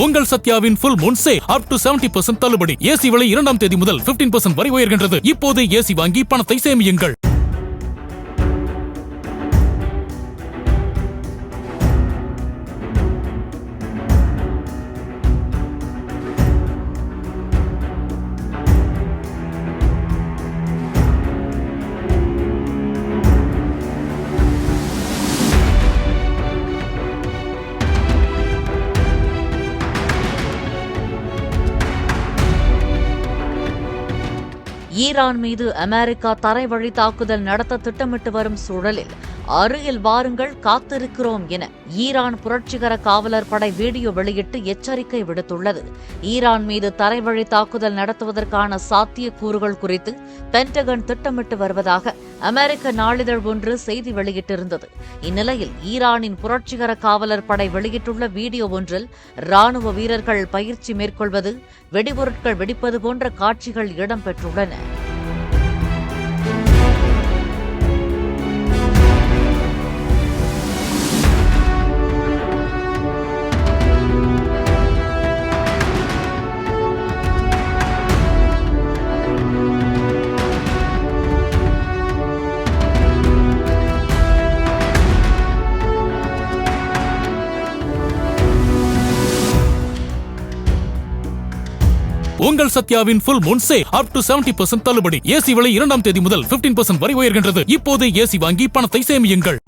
உங்கள் சத்யாவின் full moon sale up to 70% தள்ளுபடி. AC விலை 2ஆம் தேதி முதல் 15% வரை உயர்கின்றது. இப்போதே ஏசி வாங்கி பணத்தை சேமியுங்கள். ஈரான் மீது அமெரிக்கா தரைவழி தாக்குதல் நடத்த திட்டமிட்டு வரும் சூழலில் அருகில் வாருங்கள், காத்திருக்கிறோம் என ஈரான் புரட்சிகர காவலர் படை வீடியோ வெளியிட்டு எச்சரிக்கை விடுத்துள்ளது. ஈரான் மீது தரைவழி தாக்குதல் நடத்துவதற்கான சாத்தியக்கூறுகள் குறித்து பென்டகன் திட்டமிட்டு வருவதாக அமெரிக்க நாளிதழ் ஒன்று செய்தி வெளியிட்டிருந்தது. இந்நிலையில் ஈரானின் புரட்சிகர காவலர் படை வெளியிட்டுள்ள வீடியோ ஒன்றில் ராணுவ வீரர்கள் பயிற்சி மேற்கொள்வது, வெடிபொருட்கள் வெடிப்பது போன்ற காட்சிகள் இடம்பெற்றுள்ளன. உங்கள் சத்யாவின் full moon sale up to 70% தள்ளுபடி. ஏசி விலை 2ஆம் தேதி முதல் 15% வரை உயர்கின்றது. இப்போதே ஏசி வாங்கி பணத்தை சேமியுங்கள்.